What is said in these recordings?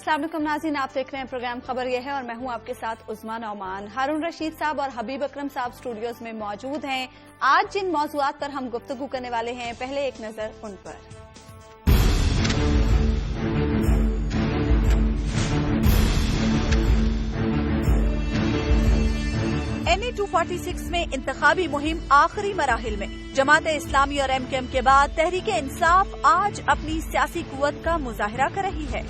अस्सलाम वालेकुम नाज़रीन, आप देख रहे हैं प्रोग्राम खबर यह है और मैं हूं आपके साथ उस्मा नौमान। हारून रशीद साहब और हबीब अकरम साहब स्टूडियोज में मौजूद हैं। आज जिन मौज़ूआत पर हम गुफ्तगू करने वाले हैं, पहले एक नजर उन पर। NA 246 में इंतखाबी मुहिम आखिरी मराहिल में। जमात इस्लामी और MKM के बाद तहरीक इंसाफ आज अपनी सियासी कुव्वत का मुजाहिरा कर रही है।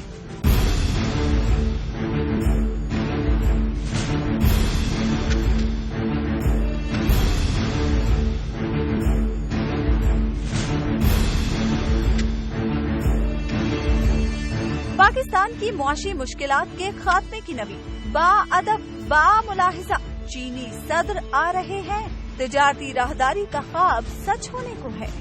पाकिस्तान की मुआशी मुश्किलात के खात्मे की नवी, बाअदब बामुलाहिजा चीनी सदर आ रहे हैं। तिजारती राहदारी का ख्वाब सच होने को है।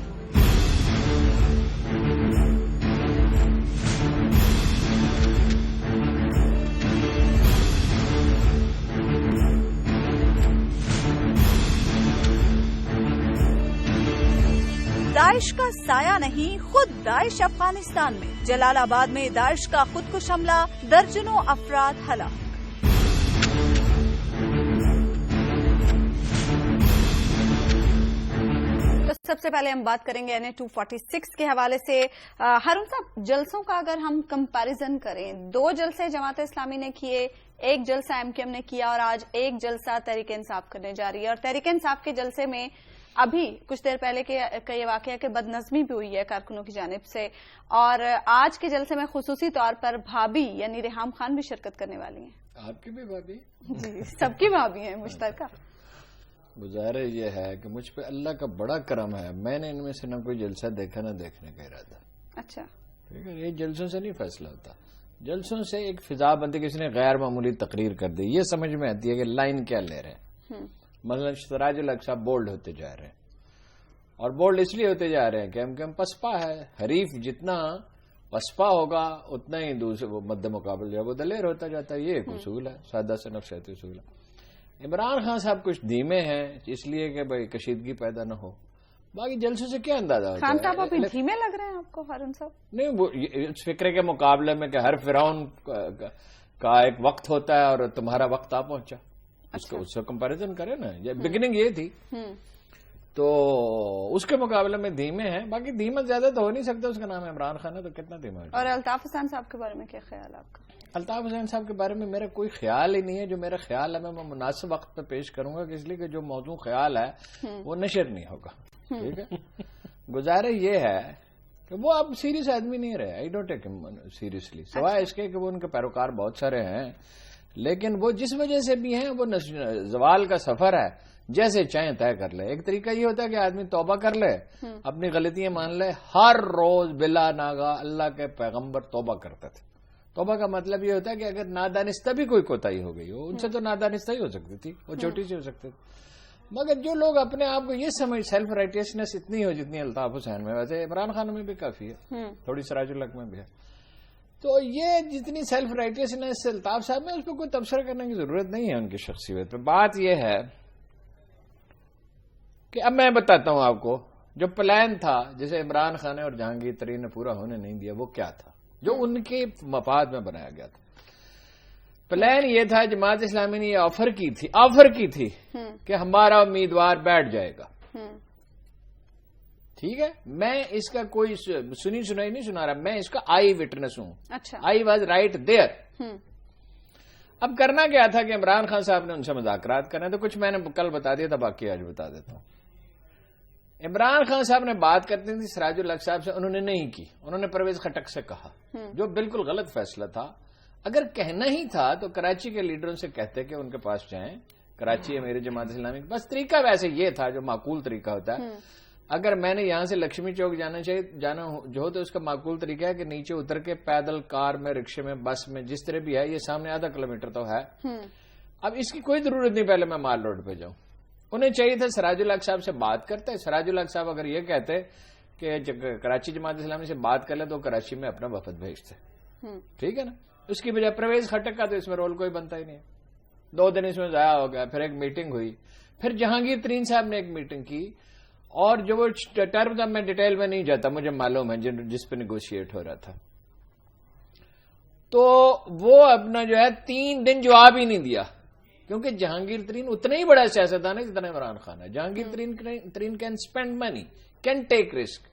दाइश का साया नहीं, खुद दाइश अफगानिस्तान में। जलालाबाद में दाइश का खुदकुश हमला, दर्जनों अफराद हलाक। सबसे पहले हम बात करेंगे NA 246 के हवाले से। हारून साहब, जलसों का अगर हम कंपैरिजन करें, 2 जलसे जमात इस्लामी ने किए, 1 जलसा MKM ने किया और आज 1 जलसा तहरीक इंसाफ करने जा रही है। और तहरीक इंसाफ के जलसे में अभी कुछ देर पहले के ये वाकया के बदनज़मी भी हुई है कारकुनों की जानिब से, और आज के जलसे में खुसूसी तौर पर भाभी यानी रेहाम खान भी शिरकत करने वाली हैं। आपकी भी भाभी? जी, सबकी भाभी हैं मुश्तरका। गुजारे ये है कि मुझ पे अल्लाह का बड़ा करम है, मैंने इनमें से न कोई जलसा देखा न देखने का इरादा। अच्छा, ठीक है, ये जलसों से नहीं फैसला होता। जलसों से एक फिजा बनती, किसी ने गैर मामूली तकरीर कर दी, ये समझ में आती है कि लाइन क्या ले रहे हैं। मतलब सिराजुल हक साहब बोल्ड होते जा रहे हैं, और बोल्ड इसलिए होते जा रहे हैं कि MKM पसपा है। हरीफ जितना पसपा होगा उतना ही दूसरे मद्दे मुकाबले जो है वो दलेर होता जाता है। ये एक उसूल है, सादा से नफसियाती उसूल है। इमरान खान साहब कुछ धीमे हैं इसलिए कि भाई कशीदगी पैदा न हो। बाकी जलसों से क्या अंदाजा होता है? खान साहब अभी धीमे लग रहे हैं आपको हारून साहब? नहीं, वो इस फिक्रे के मुकाबले में कि हर फिरौन का एक वक्त होता है और तुम्हारा वक्त आ पहुंचा। अच्छा। उससे कंपैरिजन करें ना, ये बिगिनिंग ये थी, तो उसके मुकाबले में धीमे हैं। बाकी धीमा ज्यादा तो हो नहीं सकता, उसका नाम इमरान खान है तो कितना धीमा है। और अल्ताफ हुसैन साहब के बारे में क्या ख्याल है आपका? अल्ताफ हुसैन साहब के बारे में मेरा कोई ख्याल ही नहीं है। जो मेरा ख्याल है मैं मुनासिब वक्त पे पेश करूंगा, इसलिए कि जो मौजूद ख्याल है वो नशर नहीं होगा। ठीक है, गुजारे ये है कि वो अब सीरियस आदमी नहीं रहे। I don't take him seriously, सिवाय इसके कि वो उनके पैरोकार बहुत सारे हैं, लेकिन वो जिस वजह से भी हैं वो जवाल का सफर है, जैसे चाहे तय कर ले। एक तरीका ये होता है कि आदमी तौबा कर ले, अपनी गलतियां मान ले। हर रोज बिला नागा अल्लाह के पैगंबर तौबा करते थे। तौबा का मतलब ये होता है कि अगर नादानिस्ता भी कोई कोताही हो गई हो, उनसे तो नादानिस्ता ही हो सकती थी, वो छोटी सी हो सकती थी। मगर जो लोग अपने आप को ये समझ, सेल्फ राइटियसनेस इतनी हो जितनी अल्ताफ हुसैन में, वैसे इमरान खान में भी काफी है, थोड़ी सिराजुल हक में भी है, तो ये जितनी सेल्फ राइटियसनेस अल्ताफ साहब में, उस पर कोई तबसरा करने की जरूरत नहीं है उनकी शख्सियत पे। बात यह है कि अब मैं बताता हूं आपको, जो प्लान था जिसे इमरान खान और जहांगीर तरीन ने पूरा होने नहीं दिया, वो क्या था जो उनके मफाद में बनाया गया था। प्लान ये था, जमात इस्लामी ने ये ऑफर की थी कि हमारा उम्मीदवार बैठ जाएगा। ठीक है, मैं इसका कोई सुनी सुनाई नहीं सुना रहा, मैं इसका आई विटनेस हूं। अच्छा, आई वॉज राइट देयर। अब करना क्या था कि इमरान खान साहब ने उनसे मुज़ाकरात करना, तो कुछ मैंने कल बता दिया था, बाकी आज बता देता हूं। इमरान खान साहब ने बात करनी थी सिराजुल हक साहब से, उन्होंने नहीं की। उन्होंने परवेज खटक से कहा, जो बिल्कुल गलत फैसला था। अगर कहना ही था तो कराची के लीडरों से कहते कि उनके पास जाएं, कराची है मेरी जमात इस्लामी। बस तरीका वैसे ये था जो माकूल तरीका होता है। अगर मैंने यहां से लक्ष्मी चौक जाना जो हो, तो उसका माकूल तरीका है कि नीचे उतर के पैदल, कार में, रिक्शे में, बस में, जिस तरह भी है, ये सामने आधा किलोमीटर तो है। अब इसकी कोई जरूरत नहीं पहले मैं माल रोड पे जाऊं। उन्हें चाहिए था सिराजुल हक साहब से बात करते। सिराजुल हक साहब अगर ये कहते कि कराची जमात इस्लामी से बात कर ले, तो कराची में अपना वफद भेजते। ठीक है ना, उसकी बजाय परवेज खटक का तो इसमें रोल कोई बनता ही नहीं है। 2 दिन इसमें जाया हो गया। फिर एक मीटिंग हुई, फिर जहांगीर तरीन साहब ने एक मीटिंग की, और जो वो टर्म था, मैं डिटेल में नहीं जाता, मुझे मालूम है जिस पे निगोशिएट हो रहा था। تو وہ اپنا جو ہے 3 دن جواب ہی نہیں دیا، کیونکہ جہانگیر ترین اتنا ہی بڑا سیاستدان ہے جتنا عمران خان ہے. Jahangir Tareen can spend money, can take risk.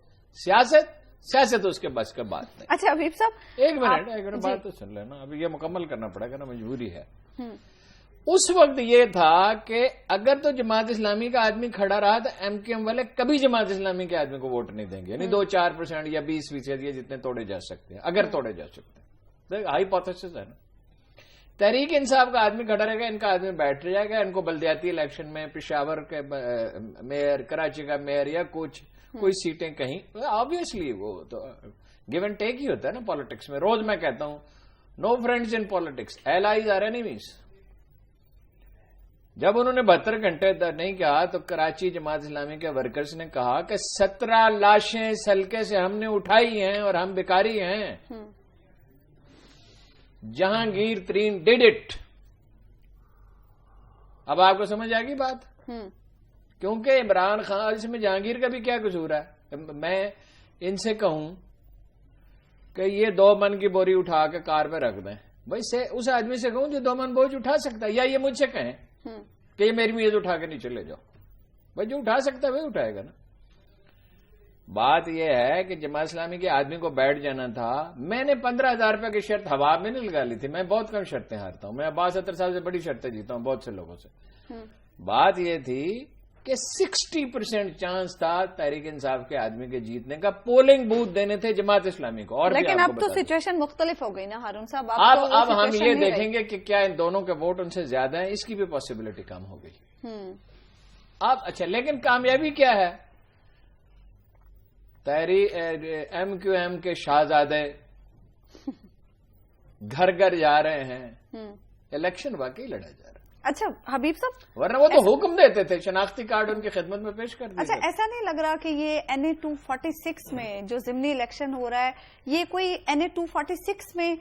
سیاست اس کے بس کا بات نہیں. اچھا حبیب صاحب ایک منٹ بات تو سن لینا، ابھی یہ مکمل کرنا پڑے گا نا، مجبوری ہے. اس وقت یہ تھا کہ اگر تو جماعت اسلامی کا آدمی کھڑا رہا تو ایم کیو ایم والے کبھی جماعت اسلامی کے آدمی کو ووٹ نہیں دیں گے، یعنی 2-4% یا 20% یا جتنے توڑے جا سکتے ہیں، اگر توڑے جا سکتے ہیں. ہائیپوتھیسس ہے نا. تحریک انصاف کا آدمی کھڑا رہے گا، ان کا آدمی بیٹھ جائے گا، ان کو بلدیاتی الیکشن میں پشاور کے میئر، کراچی کا میئر یا کوئی سیٹیں کہیں، آبویسلی وہ تو گیو اینڈ ٹیک ہی ہوتا ہے نا پالیٹکس میں. روز میں کہتا ہوں no friends in politics, allies are enemies. جب انہوں نے 72 گھنٹے نہیں کہا تو کراچی جماعت اسلامی کے ورکرز نے کہا کہ 17 لاشیں سلکے سے ہم نے اٹھائی ہیں اور ہم بیکاری ہیں. جہانگیر ترین ڈیڈ اٹ. اب آپ کو سمجھ آئے گی بات، کیونکہ عمران خان، اس میں جہانگیر کا بھی کیا قصور ہے. میں ان سے کہوں کہ یہ 2 من کی بوری اٹھا کے کار پہ رکھ دیں، بھائی اس آدمی سے کہوں جو 2 من بوجھ اٹھا سکتا ہے، یا یہ مجھ سے کہیں کہ یہ میری میز اٹھا کے نیچے لے جاؤ. بھائی جو اٹھا سکتا ہے وہی اٹھائے گا نا. بات یہ ہے کہ جماعت اسلامی کے آدمی کو بیٹھ جانا تھا. میں نے 15,000 روپے کی شرط ہوا میں نہیں لگا لی تھی. میں بہت کم شرطیں ہارتا ہوں، میں 72 سال سے بڑی شرطیں جیتا ہوں بہت سے لوگوں سے. بات یہ تھی کہ 60% چانس تھا تحریک انصاف کے آدمی کے جیتنے کا. پولنگ بوتھ دینے تھے جماعت اسلامی کو. اور لیکن اب تو سچویشن مختلف ہو گئی نا ہارون صاحب. اب ہم یہ دیکھیں گے کہ کیا ان دونوں کے ووٹ ان سے زیادہ ہیں، اس کی بھی پاسبلٹی کم ہو گئی. اب اچھا، لیکن کامیابی کیا ہے؟ ایم کیو ایم کے شہزادے گھر گھر جا رہے ہیں. الیکشن واقعی لڑا جا رہا ہے. اچھا حبیب صاحب، ورنہ وہ تو حکم دیتے تھے شناختی کارڈ ان کی خدمت میں پیش کر دیا. اچھا ایسا نہیں لگ رہا کہ یہ NA 246 میں جو ضمنی الیکشن ہو رہا ہے، یہ کوئی NA 246 میں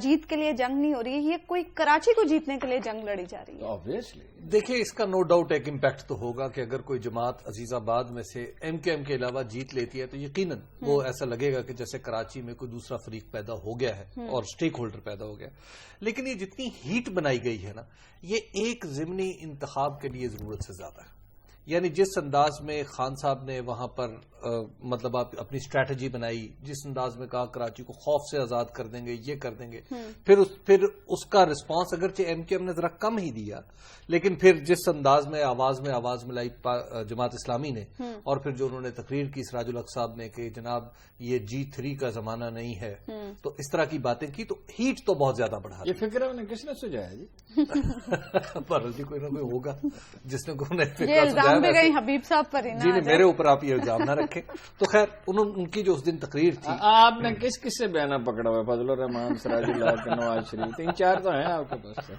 جیت کے لیے جنگ نہیں ہو رہی ہے، یہ کوئی کراچی کو جیتنے کے لیے جنگ لڑی جا رہی ہے؟ آبویسلی دیکھیں، اس کا نو ڈاؤٹ ایک امپیکٹ تو ہوگا کہ اگر کوئی جماعت عزیز آباد میں سے ایم کیو ایم کے علاوہ جیت لیتی ہے تو یقیناً وہ ایسا لگے گا کہ جیسے کراچی میں کوئی دوسرا فریق پیدا ہو گیا ہے اور سٹیک ہولڈر پیدا ہو گیا. لیکن یہ جتنی ہیٹ بنائی گئی ہے نا، یہ ایک ضمنی انتخاب کے لیے ضرورت سے زیادہ ہے. یعنی جس انداز میں خان صاحب نے وہاں پر مطلب اپنی اسٹریٹجی بنائی، جس انداز میں کہا کراچی کو خوف سے آزاد کر دیں گے، یہ کر دیں گے، پھر اس کا رسپانس اگرچہ ایم کیو ایم نے ذرا کم ہی دیا، لیکن پھر جس انداز میں آواز ملائی جماعت اسلامی نے، اور پھر جو انہوں نے تقریر کی سراج الحق صاحب نے کہ جناب یہ G3 کا زمانہ نہیں ہے، تو اس طرح کی باتیں کی، تو ہیٹ تو بہت زیادہ بڑھا. یہ فکر انہیں کس نے سجایا جی؟ جی کوئی نہ کوئی ہوگا جس نے بھی گئی حبیب صاحب پر. جی نہیں، میرے اوپر آپ یہ الزام نہ رکھیں. تو خیر ان کی جو اس دن تقریر تھی، آپ نے کس سے بیانہ پکڑا ہوا؟ فضل الرحمان، سراج اللہ، نواز شریف، 3-4 تو ہیں آپ کے پاس.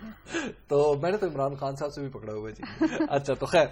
تو میں نے تو عمران خان صاحب سے بھی پکڑا ہوا جی. اچھا تو خیر،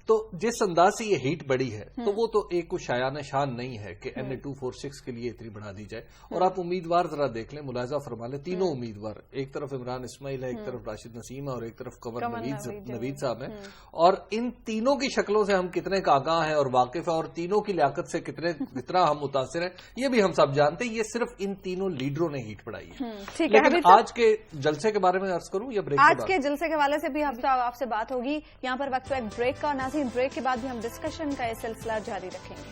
تو جس انداز سے یہ ہیٹ بڑی ہے تو وہ تو ایک کوئی شایانہ شان نہیں ہے کہ NA 246 کے لیے اتنی بڑھا دی جائے. اور آپ امیدوار ذرا دیکھ لیں، ملاحظہ فرما لیں، تینوں امیدوار، ایک طرف عمران اسماعیل ہے، ایک طرف راشد نسیم ہے، اور ایک طرف قمر نوید صاحب ہیں. اور ان تینوں کی شکلوں سے ہم کتنے آگاہ ہیں اور واقف ہیں، اور تینوں کی لیاقت سے کتنا ہم متاثر ہیں، یہ بھی ہم سب جانتے ہیں. یہ صرف ان تینوں لیڈروں نے ہیٹ بڑھائی ہے. لیکن آج کے جلسے کے بارے میں عرض کروں یا بریک؟ آج کے جلسے کے حوالے سے بھی آپ سے بات ہوگی. یہاں پر وقت ایک بریک کا. ناظرین بریک کے بعد بھی ہم ڈسکشن کا یہ سلسلہ جاری رکھیں گے.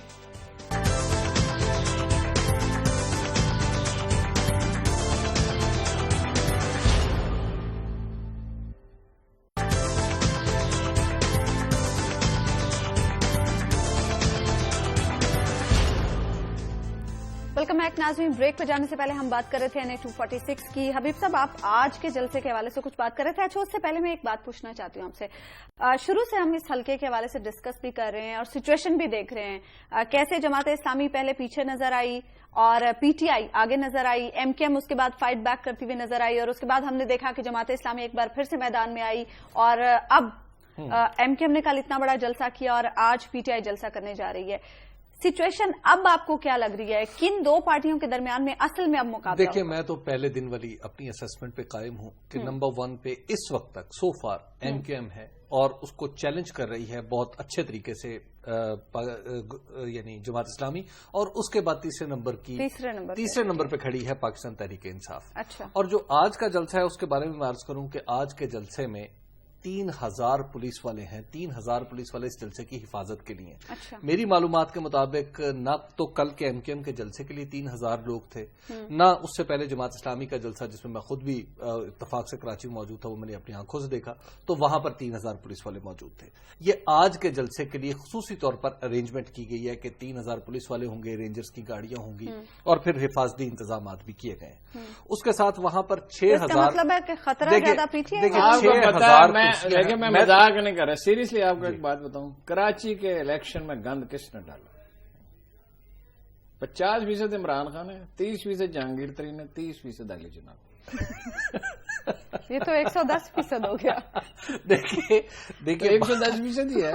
ویلکم بیک ناظرین. بریک پہ جانے سے پہلے ہم بات کر رہے تھے NA 246 کی. حبیب صاحب، آپ آج کے جلسے کے حوالے سے کچھ بات کر رہے تھے. اچھا، اس سے پہلے میں ایک بات پوچھنا چاہتی ہوں آپ سے. شروع سے ہم اس حلقے کے حوالے سے ڈسکس بھی کر رہے ہیں اور سچویشن بھی دیکھ رہے ہیں، کیسے جماعت اسلامی پہلے پیچھے نظر آئی اور PTI آگے نظر آئی، MKM اس کے بعد فائٹ بیک کرتی ہوئی نظر آئی، اور اس کے بعد ہم نے دیکھا کہ جماعت اسلامی ایک بار پھر سے میدان میں آئی، اور اب MKM نے کل اتنا بڑا جلسہ کیا اور آج PTI جلسہ کرنے جا رہی ہے. सिचुएशन अब आपको क्या लग रही है, किन दो पार्टियों के दरमियान में असल में अब मुकाबला? देखिए, मैं तो पहले दिन वाली अपनी असेसमेंट पे कायम हूं कि नंबर 1 पे इस वक्त तक सो फार एमक्यूएम है और उसको चैलेंज कर रही है बहुत अच्छे तरीके से यानी जमात इस्लामी, और उसके बाद तीसरे नंबर पे खड़ी है पाकिस्तान तहरीक इंसाफ। अच्छा। और जो आज का जलसा है उसके बारे में मैं अर्ज करूं कि आज के जलसे में 3000 पुलिस वाले हैं, 3000 पुलिस वाले इस जलसे की हिफाजत के लिए। अच्छा। मेरी मालूमात के मुताबिक ना तो कल के एमकेएम के जलसे के लिए 3000 लोग थे, ना उससे पहले जमात इस्लामी का जलसा जिसमें मैं खुद भी इत्तफाक से कराची में मौजूद था, वो मैंने अपनी आंखों से देखा, तो वहां पर 3000 पुलिस वाले मौजूद थे। ये आज के जलसे के लिए खुसूसी तौर पर अरेंजमेंट की गई है कि 3000 पुलिस वाले होंगे, रेंजर्स की गाड़ियां होंगी और फिर हिफाजती इंतजाम भी किए गए। उसके साथ वहां पर 6000, मतलब है कि खतरा ज्यादा पीछे है। देखिए, मैं मजाक नहीं कर रहा, सीरियसली आपको एक बात बताऊं, कराची के इलेक्शन में गंद किसने डाला? 50% इमरान खान है, 30% जहांगीर तरीन है, 30% अली जनाब। ये तो 110% हो गया। देखिए 110% ही है।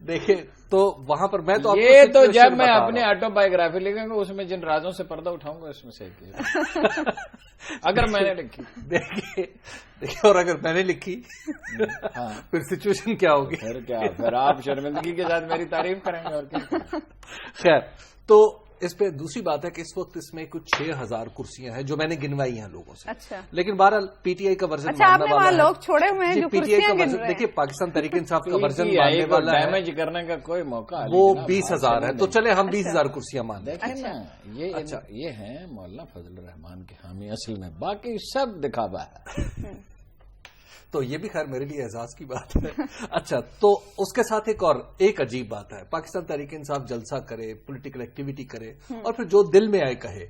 देखिए, तो वहां पर मैं तो ये तो जब मैं अपनी ऑटोबायोग्राफी लिखूंगा उसमें जिन राजों से पर्दा उठाऊंगा उसमें से अगर मैंने लिखी। देखिए और अगर मैंने लिखी हाँ, फिर सिचुएशन क्या होगी? फिर आप शर्मिंदगी के साथ मेरी तारीफ करेंगे और क्या। खैर, तो इस पे दूसरी बात है कि इस वक्त इसमें कुछ 6000 कुर्सियां हैं जो मैंने गिनवाई हैं लोगों से। अच्छा। लेकिन बहरहाल पीटीआई का वर्जन अच्छा, आपने वहां लोग छोड़े हुए हैं जो पीटीआई का वर्जन, देखिए पाकिस्तान तहरीक इंसाफ का वर्जन मानने वाला है, डैमेज करने का कोई मौका वो 20,000 है, तो चले हम 20,000 कुर्सियां मान लें। देखें ना, ये है मौलाना फजल रहमान के हामी असल में, बाकी सब दिखावा है। तो ये भी खैर मेरे लिए एजाज की बात है। अच्छा, तो उसके साथ एक अजीब बात है, पाकिस्तान तहरीक इंसाफ जलसा करे, पॉलिटिकल एक्टिविटी करे और फिर जो दिल में आए कहे,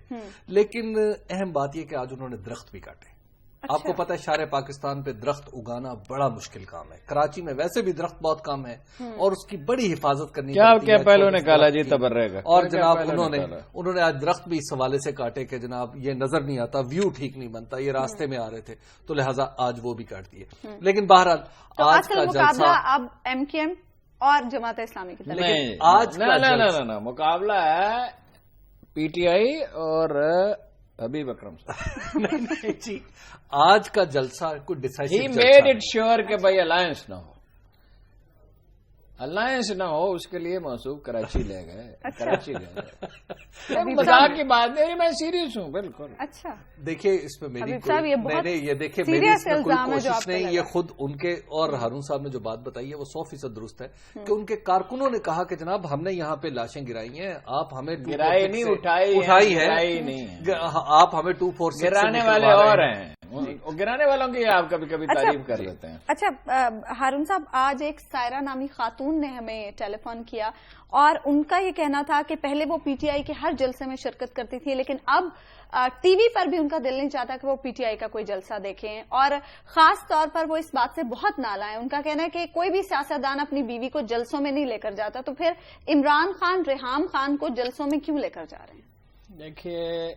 लेकिन अहम बात यह कि आज उन्होंने दरख्त भी काटे। अच्छा। आपको पता है शारे पाकिस्तान पे दरख्त उगाना बड़ा मुश्किल काम है, कराची में वैसे भी दरख्त बहुत कम है और उसकी बड़ी हिफाजत करनी क्या पहले निकाला जी तबर्रेगा। और जनाब उन्होंने आज दरख्त भी इस हवाले से काटे कि जनाब ये नजर नहीं आता, व्यू ठीक नहीं बनता, ये रास्ते में आ रहे थे, तो लिहाजा आज वो भी काट दिए। लेकिन बहरहाल आज का जलसा अब एमकेएम और जमात इस्लामी की तरफ आज ना मुकाबला है पीटीआई और हबीब अकरम साहब। नहीं जी, आज का जलसा कोई डिसाइसिव जलसा मेड इट श्योर कि भाई अलायंस ना हो, उसके लिए मौसूफ कराची ले गए। अच्छा। कराची ले गए। मजाक की बात नहीं, मैं सीरियस हूँ बिल्कुल। अच्छा, देखिए इसमें मेरी ये देखिए मेरी इसमें कोई कोशिश नहीं, ये खुद उनके और हारून साहब ने जो बात बताई है वो 100% दुरुस्त है कि उनके कारकुनों ने कहा कि जनाब हमने यहाँ पे लाशें गिराई हैं, आप हमें गिराई नहीं उठाई है, आप हमें 246 गिराने वाले और हैं, गिराने वालों की आप कभी कभी तारीफ कर लेते हैं। अच्छा हारून साहब, आज एक सायरा नामी खातून ने हमें टेलीफोन किया और उनका ये कहना था कि पहले वो पीटीआई के हर जलसे में शिरकत करती थी, लेकिन अब टीवी पर भी उनका दिल नहीं चाहता कि वो पीटीआई का कोई जलसा देखें, और खास तौर पर वो इस बात से बहुत नाला है। उनका कहना है कि कोई भी सियासतदान अपनी बीवी को जलसों में नहीं लेकर जाता, तो फिर इमरान खान रेहाम खान को जलसों में क्यों लेकर जा रहे हैं? देखिए,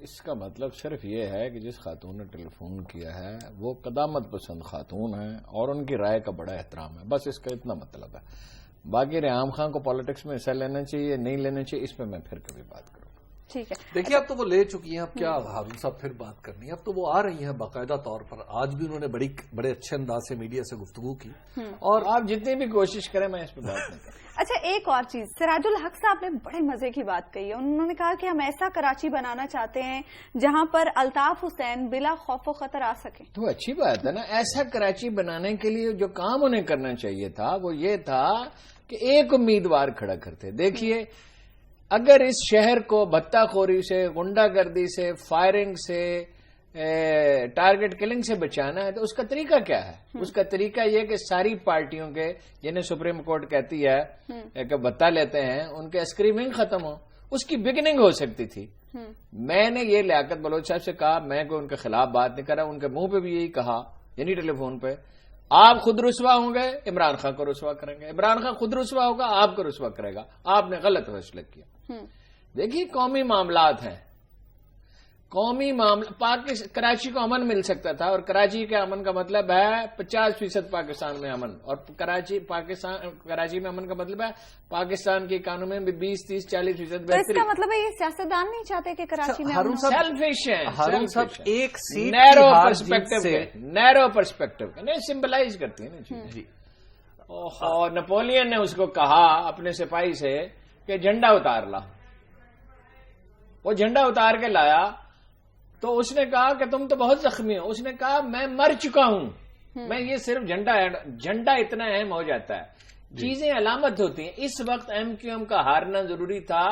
इसका मतलब सिर्फ ये है कि जिस खातून ने टेलीफोन किया है वो कदामत पसंद खातून है और उनकी राय का बड़ा एहतराम है, बस इसका इतना मतलब है। बाकी रेहाम खान को पॉलिटिक्स में हिस्सा लेना चाहिए नहीं लेना चाहिए, इस पर मैं फिर कभी बात करूंगा। ठीक है, देखिए अब तो वो ले चुकी हैं, अब क्या हारून साहब फिर बात करनी है, अब तो वो आ रही हैं बाकायदा तौर पर। आज भी उन्होंने बड़े अच्छे अंदाज से मीडिया से गुफ्तगू की और आप जितनी भी कोशिश करें मैं इस पर बात नहीं करूँ। अच्छा, एक और चीज, सिराजुल हक साहब ने बड़े मजे की बात कही है। उन्होंने कहा कि हम ऐसा कराची बनाना चाहते हैं जहां पर अल्ताफ हुसैन बिला खौफ खतर आ सके। तो अच्छी बात है ना, ऐसा कराची बनाने के लिए जो काम उन्हें करना चाहिए था वो ये था कि एक उम्मीदवार खड़ा करते। देखिए, अगर इस शहर को भत्ताखोरी से, गुंडागर्दी से, फायरिंग से, टारगेट किलिंग से बचाना है तो उसका तरीका क्या है? उसका तरीका यह कि सारी पार्टियों के, जिन्हें सुप्रीम कोर्ट कहती है कि भत्ता लेते हैं, उनके स्क्रीमिंग खत्म हो। उसकी बिगिनिंग हो सकती थी। मैंने ये लियाकत बलोच साहब से कहा, मैं कोई उनके खिलाफ बात नहीं कर रहा, उनके मुंह पे भी यही कहा, यानी टेलीफोन पे, आप खुद रुसवा होंगे, इमरान खान को रुसवा करेंगे, इमरान खान खुद रुसवा होगा, आपको रुसवा करेगा, आपने गलत फैसला किया। देखिए, कौमी मामलात हैं, قومی معاملہ کراچی کو امن مل سکتا تھا، اور کراچی کے امن کا مطلب ہے 50% پاکستان میں امن، اور کراچی میں امن کا مطلب ہے پاکستان کی اکانومی میں 20-30-40% بہتری۔ اس کا مطلب ہے یہ سیاستدان نہیں چاہتے کہ کراچی میں سیلفش ہیں، ہارون صاحب ایک سیٹ نیرو پرسپیکٹو نہیں سمبلائز کرتی ہے نا جی۔ اور نپولین نے اس کو کہا اپنے سپاہی سے کہ جھنڈا اتار لا، وہ جھنڈا اتار کے لایا تو اس نے کہا کہ تم تو بہت زخمی ہو، اس نے کہا میں مر چکا ہوں، میں یہ صرف جھنڈا اتنا اہم ہو جاتا ہے، چیزیں علامت ہوتی ہیں۔ اس وقت ایم کیو ایم کا ہارنا ضروری تھا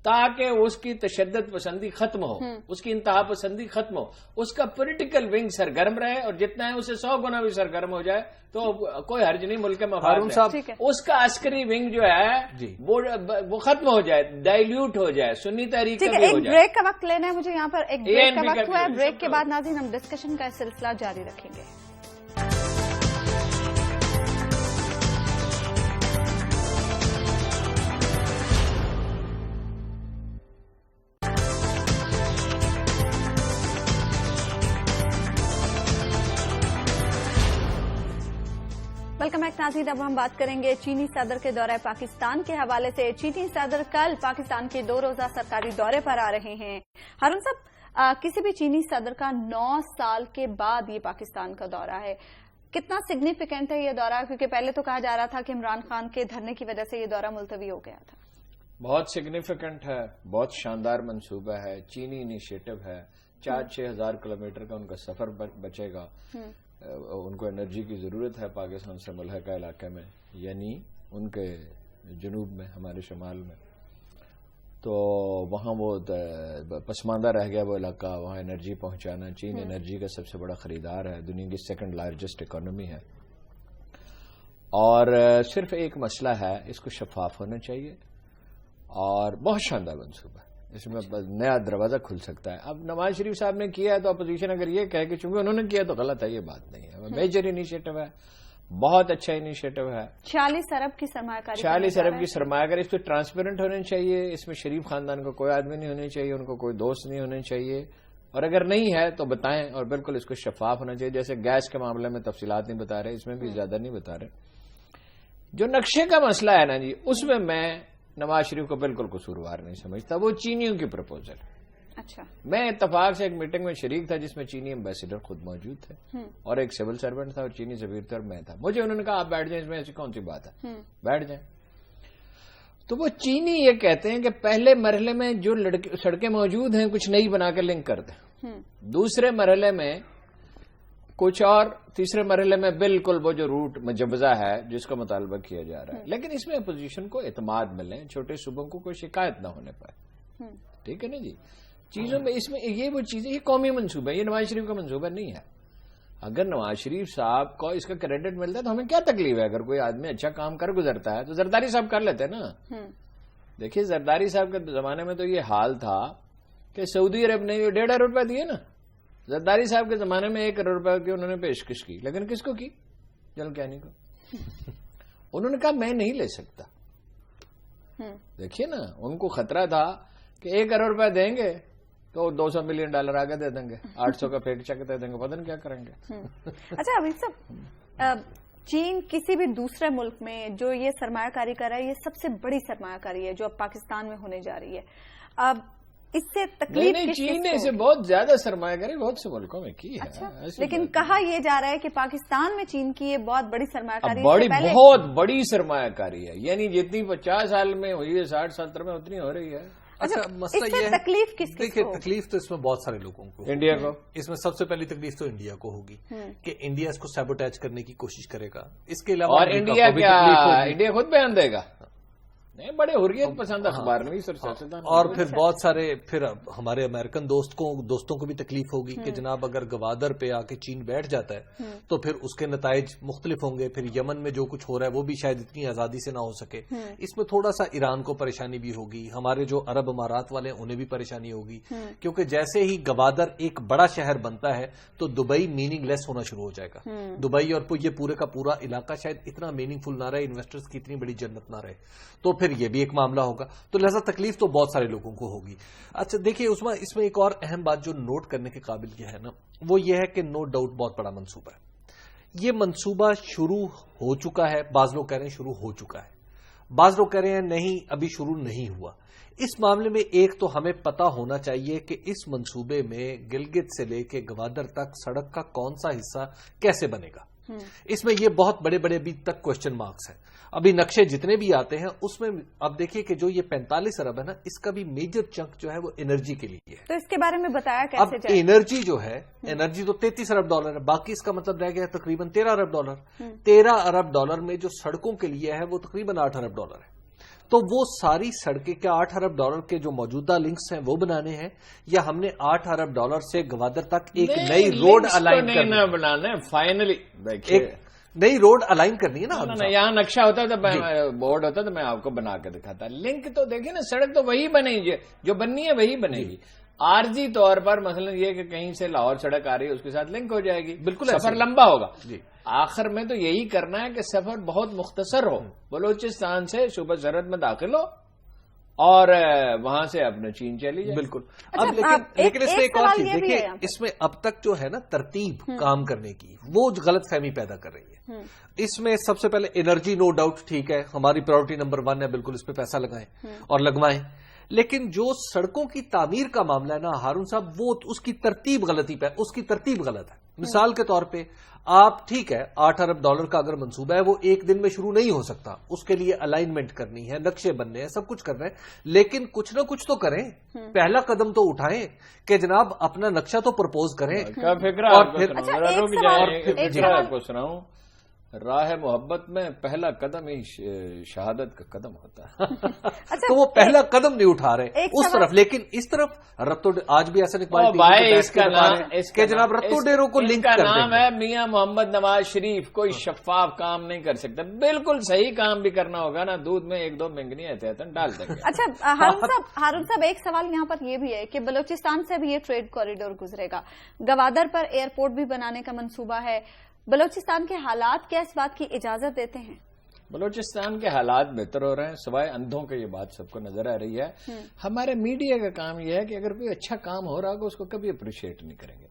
تاکہ اس کی تشدد پسندی ختم ہو، اس کی انتہا پسندی ختم ہو، اس کا پولیٹیکل ونگ سرگرم رہے، اور جتنا ہے اسے 100 گنا بھی سرگرم ہو جائے تو کوئی حرج نہیں، ملک کے مفاد ہے۔ اس کا عسکری ونگ جو ہے وہ ختم ہو جائے، ڈائلیوٹ ہو جائے، سنی تحریک کا بھی ہو جائے۔ ایک بریک کا وقت لینا ہے مجھے یہاں پر، ایک بریک کا وقت ہوا ہے، بریک کے بعد ناظرین ہم ڈسکشن کا سلسلہ جاری رکھیں گے۔ ویلکم بیک ناظرین، اب ہم بات کریں گے چینی صدر کے دورہ پاکستان کے حوالے سے۔ چینی صدر کل پاکستان کے 2 روزہ سرکاری دورے پر آ رہے ہیں۔ ہارون صاحب، کسی بھی چینی صدر کا 9 سال کے بعد یہ پاکستان کا دورہ ہے، کتنا سگنیفیکنٹ ہے یہ دورہ؟ کیونکہ پہلے تو کہا جا رہا تھا کہ عمران خان کے دھرنے کی وجہ سے یہ دورہ ملتوی ہو گیا تھا۔ بہت سگنیفیکنٹ ہے، بہت شاندار منصوبہ ہے، چینی انیشیٹو ہے، 4-6 ہزار کلومیٹر کا ان کا سفر بچے گا۔ ان کو انرجی کی ضرورت ہے پاکستان سے ملحقہ علاقے میں، یعنی ان کے جنوب میں، ہمارے شمال میں، تو وہاں وہ پسماندہ رہ گیا وہ علاقہ، وہاں انرجی پہنچانا۔ چین انرجی کا سب سے بڑا خریدار ہے، دنیا کی 2nd لارجسٹ اکانومی ہے، اور صرف ایک مسئلہ ہے، اس کو شفاف ہونا چاہیے، اور بہت شاندار منصوبہ ہے، اس میں نیا دروازہ کھل سکتا ہے۔ اب نواز شریف صاحب نے کیا ہے تو اپوزیشن اگر یہ کہے کہ چونکہ انہوں نے کیا تو غلط ہے، یہ بات نہیں ہے، میجر انیشیٹو ہے، بہت اچھا انیشیٹو ہے۔ 46 ارب کی سرمایہ کاری، 46 ارب کی سرمایہ کاری، اس پہ ٹرانسپیرنٹ ہونے چاہیے، اس میں شریف خاندان کو کوئی آدمی نہیں ہونے چاہیے، ان کو کوئی دوست نہیں ہونے چاہیے، اور اگر نہیں ہے تو بتائیں، اور بالکل اس کو شفاف ہونا چاہیے۔ جیسے گیس کے معاملے میں تفصیلات نہیں بتا رہے، اس میں بھی زیادہ نہیں بتا رہے۔ جو نقشے کا مسئلہ ہے نا جی، اس میں نواز شریف کو بالکل قصوروار نہیں سمجھتا، وہ چینیوں کی پروپوزل۔ اچھا، میں اتفاق سے ایک میٹنگ میں شریک تھا جس میں چینی ایمبیسیڈر خود موجود تھے، اور ایک سول سرونٹ تھا، اور چینی سفیر تھا، اور میں تھا۔ مجھے انہوں نے کہا آپ بیٹھ جائیں، اس میں ایسی کون سی بات ہے، بیٹھ جائیں۔ تو وہ چینی یہ کہتے ہیں کہ پہلے مرحلے میں جو سڑکیں موجود ہیں کچھ نئی بنا کے لنک کر دیں، دوسرے مرحلے میں کچھ اور، تیسرے مرحلے میں بالکل وہ جو روٹ مجوزہ ہے جس کا مطالبہ کیا جا رہا ہے، لیکن اس میں اپوزیشن کو اعتماد ملے، چھوٹے صوبوں کو کوئی شکایت نہ ہونے پائے، ٹھیک ہے نا جی۔ چیزوں میں اس میں یہ وہ چیزیں، یہ قومی منصوبہ ہے، یہ نواز شریف کا منصوبہ نہیں ہے۔ اگر نواز شریف صاحب کو اس کا کریڈٹ ملتا ہے تو ہمیں کیا تکلیف ہے؟ اگر کوئی آدمی اچھا کام کر گزرتا ہے تو زرداری صاحب کر لیتے نا۔ دیکھیے زرداری صاحب کے زمانے میں تو یہ حال تھا کہ سعودی عرب نے 1.5 ارب روپے دیے نا، زرداری صاحب کے زمانے میں 1 کروڑ روپے کی انہوں نے پیشکش کی، لیکن کس کو کی؟ جلکیانی کو۔ انہوں نے کہا میں نہیں لے سکتا۔ دیکھیے نا، ان کو خطرہ تھا کہ 1 کروڑ روپے دیں گے تو $200 ملین آگے دے دیں گے، 800 کا فیک چیک دے دیں گے، پتہ نہیں کیا کریں گے۔ اچھا ابھی صاحب، چین کسی بھی دوسرے ملک میں جو یہ سرمایہ کاری کر رہا ہے، یہ سب سے بڑی سرمایہ کاری ہے جو اب پاکستان میں ہونے جا رہی ہے، اب اس سے تکلیف نہیں، چین نے اسے بہت زیادہ سرمایہ کاری بہت سے ملکوں میں کی ہے، لیکن کہا یہ جا رہا ہے کہ پاکستان میں چین کی یہ بہت بڑی سرمایہ کاری ہے، بہت بڑی سرمایہ کاری ہے، یعنی جتنی 50 سال میں ہوئی ہے 60-70 میں اتنی ہو رہی ہے۔ اچھا مسئلہ یہ ہے، تکلیف کس دیکھیے تکلیف تو اس میں بہت سارے لوگوں کو، انڈیا کو، اس میں سب سے پہلی تکلیف تو انڈیا کو ہوگی کہ انڈیا اس کو سیبوٹیج کرنے کی کوشش کرے گا۔ اس کے علاوہ اور انڈیا کیا، انڈیا خود بیان دے گا، نہیں بڑے حریت پسند اخبار نہیں سر، اور پھر بہت سارے پھر ہمارے امریکن دوستوں کو بھی تکلیف ہوگی کہ جناب اگر گوادر پہ آ کے چین بیٹھ جاتا ہے تو پھر اس کے نتائج مختلف ہوں گے، پھر یمن میں جو کچھ ہو رہا ہے وہ بھی شاید اتنی آزادی سے نہ ہو سکے، اس میں تھوڑا سا ایران کو پریشانی بھی ہوگی، ہمارے جو عرب امارات والے ہیں انہیں بھی پریشانی ہوگی، کیونکہ جیسے ہی گوادر ایک بڑا شہر بنتا ہے تو دبئی میننگ لیس ہونا شروع ہو جائے گا، دبئی اور یہ پورے کا پورا علاقہ شاید اتنا میننگ فل نہ رہے، انویسٹرز کی اتنی بڑی جنت نہ رہے، تو پھر یہ بھی ایک معاملہ ہوگا. تو لہذا تکلیف تو بہت سارے لوگوں کو ہوگی. اچھا دیکھیے عثمان، اس میں ایک اور اہم بات جو نوٹ کرنے کے قابل یہ ہے نا، وہ یہ ہے کہ نو ڈاؤٹ بہت بڑا منصوبہ ہے. یہ منصوبہ شروع ہو چکا ہے، بعض لوگ کہہ رہے ہیں شروع ہو چکا ہے، بعض لوگ کہہ رہے ہیں نہیں ابھی شروع نہیں ہوا. اس معاملے میں ایک تو ہمیں پتا ہونا چاہیے کہ اس منصوبے میں گلگت سے لے کے گوادر تک سڑک کا کون سا حصہ کیسے بنے گا. اس میں یہ بہت بڑے بڑے ابھی تک کوشچن مارکس ہیں. ابھی نقشے جتنے بھی آتے ہیں اس میں اب دیکھیے کہ جو یہ 45 ارب ہے نا، اس کا بھی میجر چنک جو ہے وہ انرجی کے لیے ہے. تو اس کے بارے میں بتایا اب انرجی جو ہے، انرجی تو 33 ارب ڈالر ہے، باقی اس کا مطلب رہ گیا تقریباً 13 ارب ڈالر. 13 ارب ڈالر میں جو سڑکوں کے لیے ہے وہ تقریباً 8 ارب ڈالر ہے. تو وہ ساری سڑکیں کیا 8 ارب ڈالر کے جو موجودہ لنکس ہیں وہ بنانے ہیں، یا ہم نے 8 ارب ڈالر سے گوادر تک ایک نئی روڈ الائن کرنا بنانا ہے؟ فائنلی ایک نئی روڈ الائن کرنی ہے نا. یہاں نقشہ ہوتا تو بورڈ ہوتا تو میں آپ کو بنا کے دکھاتا. لنک تو دیکھیں نا، سڑک تو وہی بنے گی جو بننی ہے وہی بنے گی. عارضی طور پر مثلا یہ کہ کہیں سے لاہور سڑک آ رہی ہے اس کے ساتھ لنک ہو جائے گی، بالکل سفر لمبا ہوگا. آخر میں تو یہی کرنا ہے کہ سفر بہت مختصر ہو. بلوچستان سے صوبہ سرحد میں داخل ہو اور وہاں سے اپنے چین چلی جائے. بالکل. اب لیکن اس میں ایک اور چیز دیکھیے، اس میں اب تک جو ہے نا ترتیب کام کرنے کی وہ غلط فہمی پیدا کر رہی ہے. اس میں سب سے پہلے انرجی نو ڈاؤٹ ٹھیک ہے، ہماری پرائورٹی نمبر 1 ہے، بالکل اس پہ پیسہ لگائیں اور لگوائیں. لیکن جو سڑکوں کی تعمیر کا معاملہ ہے نا ہارون صاحب، وہ اس کی ترتیب غلط ہے. مثال کے طور پہ آپ ٹھیک ہے 8 ارب ڈالر کا اگر منصوبہ ہے وہ ایک دن میں شروع نہیں ہو سکتا، اس کے لیے الائنمنٹ کرنی ہے، نقشے بننے ہیں، سب کچھ کرنا ہے. لیکن کچھ نہ کچھ تو کریں، پہلا قدم تو اٹھائیں کہ جناب اپنا نقشہ تو پرپوز کریں. آپ کو سناؤں، راہ محبت میں پہلا قدم ہی شہادت کا قدم ہوتا ہے. تو وہ پہلا قدم نہیں اٹھا رہے اس طرف، لیکن اس طرف رتو آج بھی ایسا کہ جناب رتو ڈیروں کو لنک کا نام ہے میاں محمد نواز شریف. کوئی شفاف کام نہیں کر سکتا، بالکل صحیح کام بھی کرنا ہوگا نا، دودھ میں 1-2 مینگنی احتیاطاً ڈال دیں گے. اچھا ہارون صاحب، ایک سوال یہاں پر یہ بھی ہے کہ بلوچستان سے بھی یہ ٹریڈ کوریڈور گزرے گا، گوادر پر ایئرپورٹ بھی بنانے کا منصوبہ ہے. بلوچستان کے حالات کیا اس بات کی اجازت دیتے ہیں؟ بلوچستان کے حالات بہتر ہو رہے ہیں، سوائے اندھوں کے یہ بات سب کو نظر آ رہی ہے. ہمارے میڈیا کا کام یہ ہے کہ اگر کوئی اچھا کام ہو رہا ہوگا اس کو کبھی اپریشیٹ نہیں کریں گے.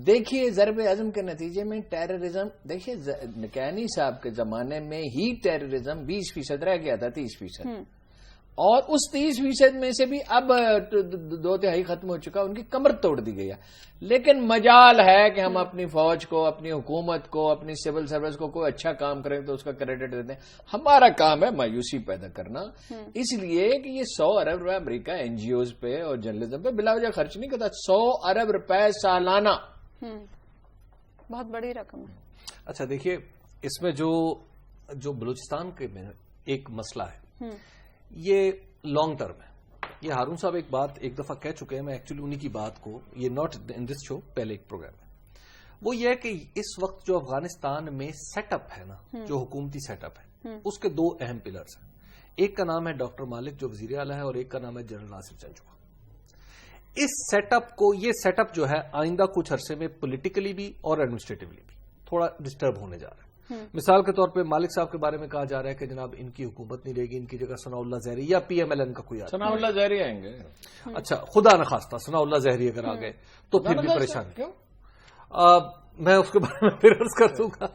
دیکھیے ضرب عزم کے نتیجے میں ٹیررزم، دیکھیے نکانی صاحب کے زمانے میں ہی ٹیررزم 20% رہ گیا تھا 30%، اور اس 30% میں سے بھی اب 2/3 ختم ہو چکا، ان کی کمر توڑ دی گئی ہے. لیکن مجال ہے کہ ہم اپنی فوج کو، اپنی حکومت کو، اپنی سول سروس کو کوئی اچھا کام کریں تو اس کا کریڈٹ دیتے ہیں. ہمارا کام ہے مایوسی پیدا کرنا، اس لیے کہ یہ 100 ارب روپے امریکہ NGOs پہ اور جرنلزم پہ بلا وجہ خرچ نہیں کرتا. 100 ارب روپے سالانہ، بہت بڑی رقم ہے. اچھا دیکھیے، اس میں جو بلوچستان کے میں ایک مسئلہ ہے، یہ لانگ ٹرم ہے. یہ ہارون صاحب ایک بات ایک دفعہ کہہ چکے ہیں، میں ایکچولی انہی کی بات کو، یہ ناٹ ان دس شو، پہلے ایک پروگرام ہے، وہ یہ ہے کہ اس وقت جو افغانستان میں سیٹ اپ ہے نا، جو حکومتی سیٹ اپ ہے، اس کے 2 اہم پلرز ہیں. ایک کا نام ہے ڈاکٹر مالک جو وزیر اعلیٰ ہے، اور ایک کا نام ہے جنرل ناصر جنجوعہ. اس سیٹ اپ کو، یہ سیٹ اپ جو ہے آئندہ کچھ عرصے میں پولیٹیکلی بھی اور ایڈمنسٹریٹولی بھی تھوڑا ڈسٹرب ہونے جا رہا ہے. مثال کے طور پہ مالک صاحب کے بارے میں کہا جا رہا ہے کہ جناب ان کی حکومت نہیں رہے گی، ان کی جگہ ثناء اللہ ظہری یا PMLN کا کوئی آدمی. ثناء اللہ ظہری آئیں گے. اچھا خدا نخواستہ ثناء اللہ ظہری اگر آ گئے تو پھر بھی پریشانی. کیوں؟ میں اس کے بارے میں پھر عرض کر دوں گا.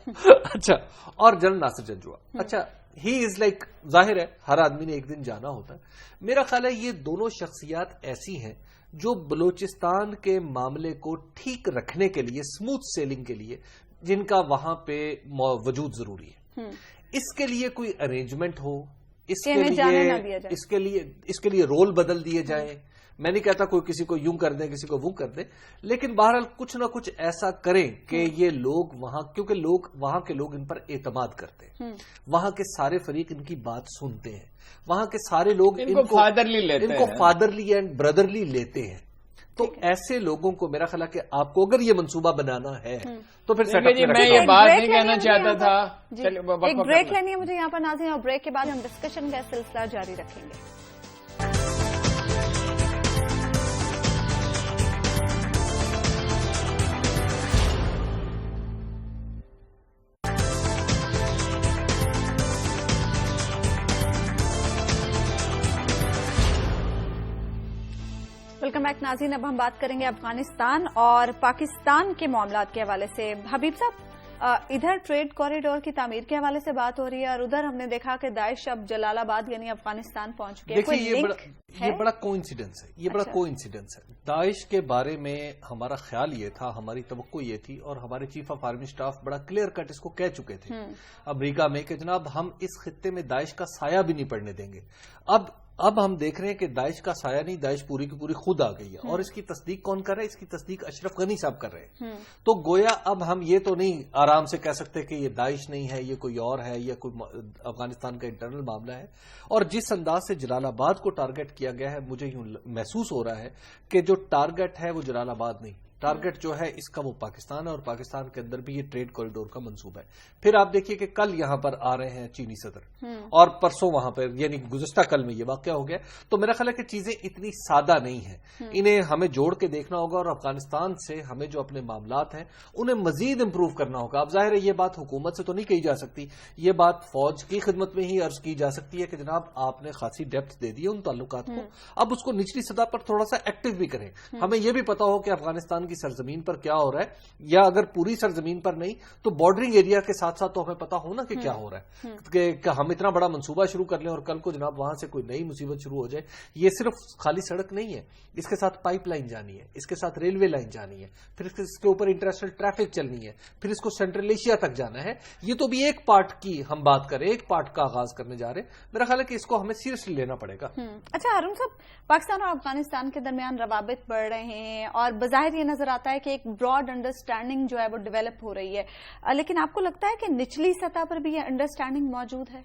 اچھا، اور جنرل ناصر جنجوعہ، اچھا ہی از لائک، ظاہر ہے ہر آدمی نے ایک دن جانا ہوتا ہے. میرا خیال ہے یہ دونوں شخصیات ایسی ہیں جو بلوچستان کے معاملے کو ٹھیک رکھنے کے لیے، اسموتھ سیلنگ کے لیے، جن کا وہاں پہ وجود ضروری ہے. اس کے لیے کوئی ارینجمنٹ ہو، اس کے لیے رول بدل دیے جائیں. میں نہیں کہتا کوئی کسی کو یوں کر دیں کسی کو وہ کر دیں، لیکن بہرحال کچھ نہ کچھ ایسا کریں کہ یہ لوگ وہاں، کیونکہ وہاں کے لوگ ان پر اعتماد کرتے ہیں، وہاں کے سارے فریق ان کی بات سنتے ہیں، وہاں کے سارے لوگ ان کو فادرلی اینڈ بردرلی لیتے ہیں. تو ایسے لوگوں کو میرا خیال ہے کہ آپ کو اگر یہ منصوبہ بنانا ہے تو پھر میں یہ بات نہیں کہنا چاہتا تھا. ایک بریک لینی ہے مجھے یہاں پر ناظرین، اور بریک کے بعد ہم ڈسکشن کا سلسلہ جاری رکھیں گے. वेलकम बैक नाज़रीन। अब हम बात करेंगे अफगानिस्तान और पाकिस्तान के मामलात के हवाले से। हबीब साहब, इधर ट्रेड कॉरिडोर की तामीर के हवाले से बात हो रही है और उधर हमने देखा कि दाइश अब जलालाबाद यानी अफगानिस्तान पहुंच चुके हैं। देखिए, ये बड़ा कोइंसिडेंस है, ये बड़ा कोइंसिडेंस है। दाइश के बारे में हमारा ख्याल ये था, हमारी तवक्को ये थी और हमारे चीफ ऑफ आर्मी स्टाफ बड़ा क्लियर कट इसको कह चुके थे अमरीका में कि जनाब हम इस खित्ते में दाइश का साया भी नहीं पड़ने देंगे। अब हम देख रहे हैं कि दाइश का साया नहीं, दाइश पूरी की पूरी खुद आ गई है और इसकी तस्दीक कौन कर रहा है? इसकी तस्दीक अशरफ गनी साहब कर रहे हैं। तो गोया अब हम ये तो नहीं आराम से कह सकते कि ये दाइश नहीं है, ये कोई और है, ये कोई अफगानिस्तान का इंटरनल मामला है। और जिस अंदाज से जलालाबाद को टारगेट किया गया है, मुझे यूं महसूस हो रहा है कि जो टारगेट है वो जलालाबाद नहीं, टारगेट जो है इसका वो पाकिस्तान है और पाकिस्तान के अंदर भी ये ट्रेड कॉरिडोर का मंसूबा है। फिर आप देखिए कि कल यहां पर आ रहे हैं चीनी सदर और परसों वहां पर यानी गुज़िश्ता कल में ये वाकया हो गया। तो मेरा ख्याल है कि चीजें इतनी सादा नहीं है, इन्हें हमें जोड़ के देखना होगा और अफगानिस्तान से हमें जो अपने मामलात हैं उन्हें मजीद इंप्रूव करना होगा। अब जाहिर है ये बात हुकूमत से तो नहीं कही जा सकती, ये बात फौज की खिदमत में ही अर्ज की जा सकती है कि जनाब आपने खासी डेप्थ दे दी है उन ताल्लुकात को, अब उसको निचली सतह पर थोड़ा सा एक्टिव भी करें। हमें यह भी पता हो कि अफगानिस्तान की सरजमीन पर क्या हो रहा है, या अगर पूरी सरजमीन पर नहीं तो बॉर्डरिंग एरिया के साथ साथ तो हमें पता हो ना कि क्या हो रहा है, कि हम इतना बड़ा मंसूबा शुरू कर लें और कल को जनाब वहां से कोई नई मुसीबत शुरू हो जाए। ये सिर्फ खाली सड़क नहीं है, इसके साथ पाइपलाइन जानी है, इसके साथ रेलवे लाइन जानी है, फिर इसके ऊपर इंटरनेशनल ट्रैफिक चलनी है, फिर इसको सेंट्रल एशिया तक जाना है। ये तो भी एक पार्ट की हम बात करें, एक पार्ट का आगाज करने जा रहे हैं। मेरा ख्याल है कि इसको हमें सीरियसली लेना पड़ेगा। अच्छा हारून साहब, पाकिस्तान और अफगानिस्तान के दरमियान रवाबित बढ़ रहे हैं और बज़ाहिर ये नजर आता है कि एक ब्रॉड अंडरस्टैंडिंग जो है वो डेवलप हो रही है, लेकिन आपको लगता है कि निचली सतह पर भी ये अंडरस्टैंडिंग मौजूद है?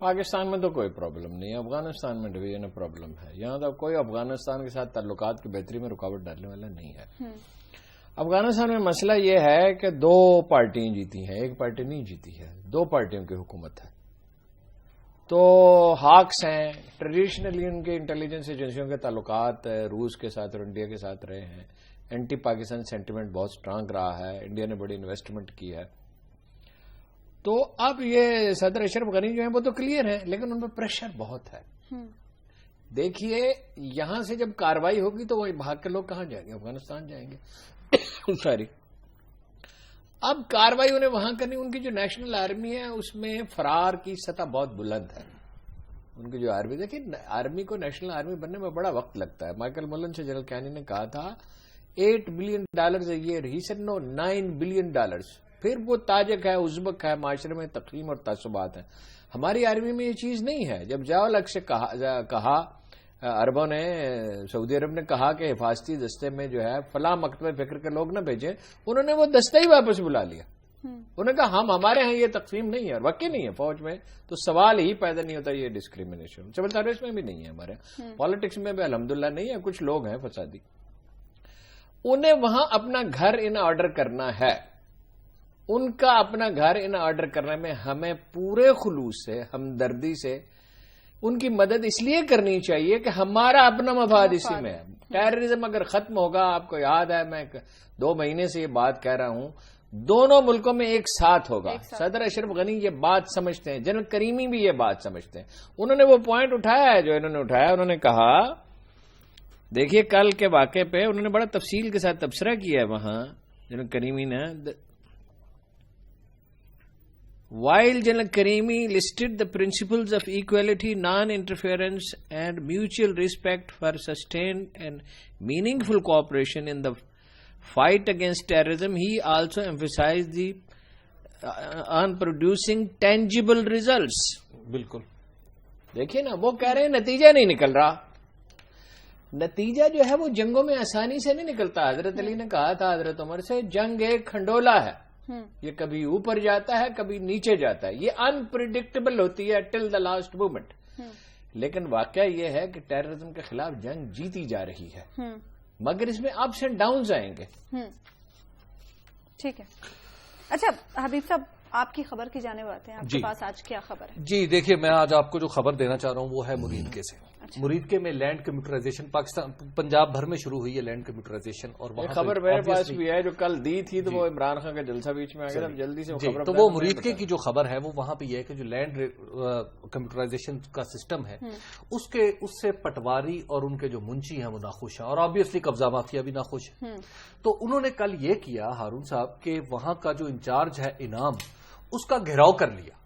पाकिस्तान में तो कोई प्रॉब्लम नहीं है, अफगानिस्तान में डिवीजन प्रॉब्लम है। यहां तक कोई अफगानिस्तान के साथ ताल्लुकात की बेहतरी में रुकावट डालने वाला नहीं है। अफगानिस्तान में मसला यह है कि दो पार्टियां जीती हैं, एक पार्टी नहीं जीती है, दो पार्टियों की हुकूमत है। तो हाक्स हैं, ट्रेडिशनली उनके इंटेलिजेंस एजेंसियों के ताल्लुकात रूस के साथ और इंडिया के साथ रहे हैं। एंटी पाकिस्तान सेंटिमेंट बहुत स्ट्रांग रहा है, इंडिया ने बड़ी इन्वेस्टमेंट की है। तो अब ये सदर अशरफ गनी जो है वो तो क्लियर है, लेकिन उन पर प्रेशर बहुत है। देखिए यहां से जब कार्रवाई होगी तो वही भाग के लोग कहां जाएंगे? अफगानिस्तान जाएंगे। सॉरी, अब कार्रवाई उन्हें वहां करनी, उनकी जो नेशनल आर्मी है उसमें फरार की सतह बहुत बुलंद है। उनकी जो आर्मी, देखिए आर्मी को नेशनल आर्मी बनने में बड़ा वक्त लगता है। माइकल मुलन से जनरल कैनी ने कहा था $8 billion a year, he said no, $9 billion। फिर वो ताजक है, उज़्बक है, माशरे में तक़सीम और तासुबात है। हमारी आर्मी में ये चीज नहीं है। जब जाओ से कहा अरबों ने, सऊदी अरब ने कहा कि हिफाजती दस्ते में जो है फला मकतबे फिक्र के लोग न भेजें, उन्होंने वो दस्ता ही वापस बुला लिया। उन्होंने कहा हमारे यहाँ ये तकसीम नहीं है, और वाकई नहीं है फौज में, तो सवाल ही पैदा नहीं होता ये डिस्क्रिमिनेशन। सिविल सर्विस में भी नहीं है हमारे, पॉलिटिक्स में भी अल्हम्दुलिल्लाह नहीं है। कुछ लोग हैं फसादी, उन्हें वहां अपना घर इन ऑर्डर करना है। उनका अपना घर इन ऑर्डर करने में हमें पूरे खुलूस से, हमदर्दी से उनकी मदद इसलिए करनी चाहिए कि हमारा अपना मफाद इसी में है। टेररिज्म अगर खत्म होगा, आपको याद है मैं 2 महीने से ये बात कह रहा हूं, दोनों मुल्कों में एक साथ होगा। सदर अशरफ गनी ये बात समझते हैं, जनरल करीमी भी ये बात समझते हैं। उन्होंने वो पॉइंट उठाया है जो इन्होंने उठाया। उन्होंने कहा, देखिए कल के वाक़े पे उन्होंने बड़ा तफसील के साथ तबसरा किया है वहां जनरल करीमी ने। While General Karimi listed the principles of equality, non-interference and mutual respect for sustained and meaningful cooperation in the fight against terrorism, he also emphasized the on producing tangible results. बिल्कुल, देखिए ना, वो कह रहे हैं नतीजा नहीं निकल रहा। नतीजा जो है वो जंगों में आसानी से नहीं निकलता। हजरत अली ने कहा था हजरत उमर से, जंग एक खंडोला है, ये कभी ऊपर जाता है कभी नीचे जाता है, ये अनप्रिडिक्टेबल होती है टिल द लास्ट मोमेंट। लेकिन वाकया ये है कि टेररिज्म के खिलाफ जंग जीती जा रही है, मगर इसमें अप्स एंड डाउन्स आएंगे। ठीक है। अच्छा हबीब साहब, आपकी खबर की जाने बात है, आपके पास आज क्या खबर है? जी देखिए, मैं आज आपको जो खबर देना चाह रहा हूं वो है मुरीद के से। मुरीदके में लैंड कम्प्यूटराइजेशन पाकिस्तान पंजाब भर में शुरू हुई है लैंड कम्प्यूटराइजेशन, और वहाँ खबर मेरे पास भी है जो कल दी थी, तो वो इमरान खान का जलसा बीच में आ गया, जल्दी से खबर। तो वो मुरीदके की जो खबर है वो वहां पे ये है कि जो लैंड कम्प्यूटराइजेशन का सिस्टम है उससे पटवारी और उनके जो मुंशी हैं वो नाखुश हैं, और ऑब्वियसली कब्जा माफिया भी नाखुश है। तो उन्होंने कल ये किया हारून साहब के वहां का जो इंचार्ज है इनाम, उसका घेराव कर लिया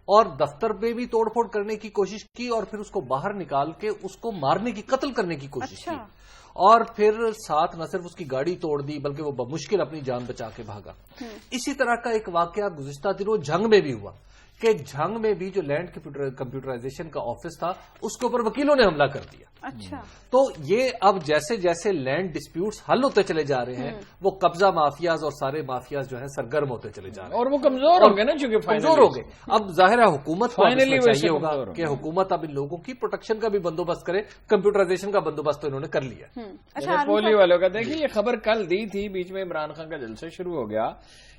और दफ्तर में भी तोड़फोड़ करने की कोशिश की, और फिर उसको बाहर निकाल के उसको मारने की, कत्ल करने की कोशिश की, और फिर साथ न सिर्फ उसकी गाड़ी तोड़ दी बल्कि वो बमुश्किल अपनी जान बचा के भागा। इसी तरह का एक वाकया गुज़िश्ता दिनों झंग में भी हुआ कि झंग में भी जो लैंड कंप्यूटराइजेशन का ऑफिस था उसके ऊपर वकीलों ने हमला कर दिया। अच्छा, तो ये अब जैसे जैसे लैंड डिस्प्यूट्स हल होते चले जा रहे हैं, वो कब्जा माफियाज और सारे माफियाज जो हैं सरगर्म होते चले जा रहे हैं, और वो कमजोर होंगे ना, चूंकि कमजोर हो गए। अब जाहिर है हुकूमत को चाहिए होगा कि हुकूमत अब इन लोगों की प्रोटेक्शन का भी बंदोबस्त करे, कंप्यूटराइजेशन का बंदोबस्त तो इन्होंने कर लिया। अच्छा, पोलियो वालों का देखिए, ये खबर कल दी थी, बीच में इमरान खान का जलसा शुरू हो गया।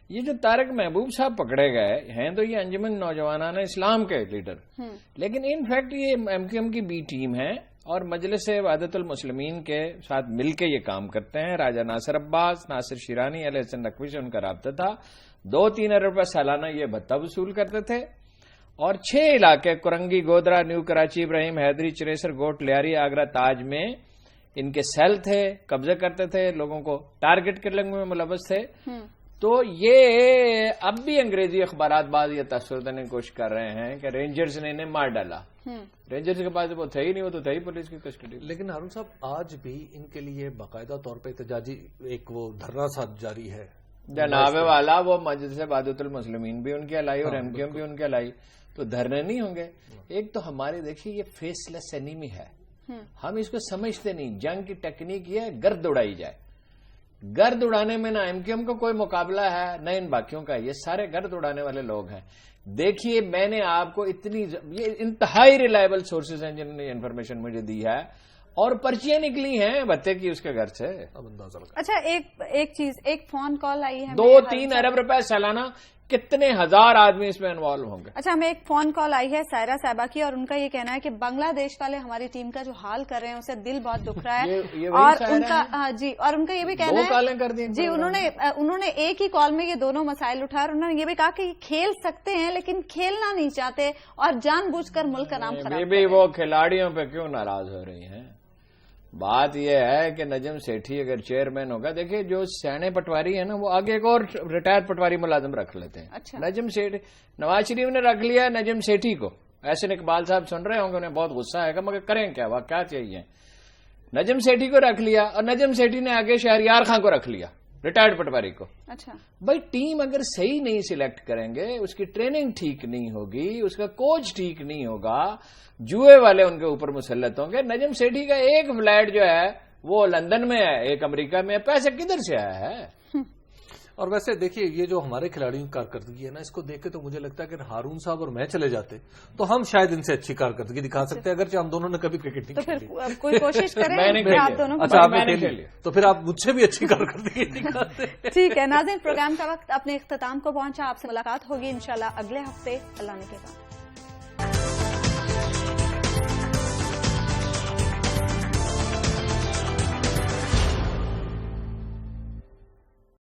ये जो तारिक महबूब साहब पकड़े गए हैं, तो ये अंजुमन नौजवानान इस्लाम के लीडर, लेकिन इनफैक्ट ये एमक्यूएम की बी टीम है और मजलिस वहदतुल मुस्लिमीन के साथ मिलकर ये काम करते हैं। राजा नासिर अब्बास, नासिर शिरानी, अली हसन नकवी से उनका राब्ता था। 2-3 अरब रुपये सालाना ये भत्ता वसूल करते थे, और 6 इलाके कुरंगी, गोदरा, न्यू कराची, इब्राहिम हैदरी, चरेसर, गोट, लियारी, आगरा, ताज में इनके सेल थे, कब्जे करते थे, लोगों को टारगेट किलिंग में मुलव्वस थे। तो ये अब भी अंग्रेजी अखबारात बाज ये तस्वीर देने की कोशिश कर रहे हैं कि रेंजर्स ने इन्हें मार डाला। रेंजर्स के पास वो थे ही नहीं, वो तो थे ही पुलिस की कस्टडी। लेकिन हारून साहब, आज भी इनके लिए बाकायदा तौर पर एहतजाजी एक वो धरना सा जारी है जनाबे वाला, वो मजलिस वहदतुल मुस्लिमीन भी उनकी अलाई और एमक्यूएम भी उनकी अलाई, तो धरने नहीं होंगे। एक तो हमारे देखिए ये फेसलेस एनिमी है, हम इसको समझते नहीं। जंग की टेक्निक ये है गर्द उड़ाई जाए, गर्द उड़ाने में ना एमक्यूएम का कोई मुकाबला है न इन बाकियों का, ये सारे गर्द उड़ाने वाले लोग हैं। देखिए, मैंने आपको इतनी, ये इंतहाई रिलायबल सोर्सेज हैं जिन्होंने इन्फॉर्मेशन मुझे दी है, और पर्चियां निकली हैं भत्ते की उसके घर से। अच्छा, एक चीज, एक फोन कॉल आई है, 2-3 अरब रुपए सालाना, कितने हजार आदमी इसमें इन्वॉल्व होंगे। अच्छा, हमें एक फोन कॉल आई है सायरा साहिबा की, और उनका ये कहना है कि बांग्लादेश वाले हमारी टीम का जो हाल कर रहे हैं उसे दिल बहुत दुख रहा है। ये और उनका जी, और उनका ये भी कहना है, कॉलें कर दी जी, उन्होंने एक ही कॉल में ये दोनों मसाइल उठाए, और उन्होंने ये भी कहा कि खेल सकते हैं लेकिन खेलना नहीं चाहते और जानबूझकर मुल्क का नाम खराब। भी वो खिलाड़ियों पे क्यों नाराज हो रही हैं? बात यह है कि नजम सेठी अगर चेयरमैन होगा, देखिए जो सैने पटवारी है ना, वो आगे एक और रिटायर्ड पटवारी मुलाजिम रख लेते हैं। अच्छा। नजम सेठी, नवाज शरीफ ने रख लिया नजम सेठी को। ऐसे इकबाल साहब सुन रहे होंगे, उन्हें बहुत गुस्सा आएगा, मगर करें क्या, वह क्या चाहिए। नजम सेठी को रख लिया, और नजम सेठी ने आगे शहरयार खां को रख लिया, रिटायर्ड पटवारी को। अच्छा भाई, टीम अगर सही नहीं सिलेक्ट करेंगे, उसकी ट्रेनिंग ठीक नहीं होगी, उसका कोच ठीक नहीं होगा, जुए वाले उनके ऊपर मुसल्लत होंगे। नजम सेठी का एक फ्लैट जो है वो लंदन में है, एक अमेरिका में है, पैसे किधर से आया है? और वैसे देखिए, ये जो हमारे खिलाड़ियों की कारकर्दगी है ना, इसको देख के तो मुझे लगता है कि हारून साहब और मैं चले जाते तो हम शायद इनसे अच्छी कारकर्दगी दिखा सकते हैं, अगरचे हम दोनों ने कभी क्रिकेट नहीं खेली। तो फिर कोई कोशिश करें आप दोनों। अच्छा, आपने खेली, तो फिर आप मुझसे भी अच्छी कारकर्दगी दिखाते। ठीक है नाज़रीन, प्रोग्राम का वक्त अपने इख्तिताम को पहुंचा। आपसे मुलाकात होगी इंशाल्लाह अगले हफ्ते। अल्लाह ने के बाद।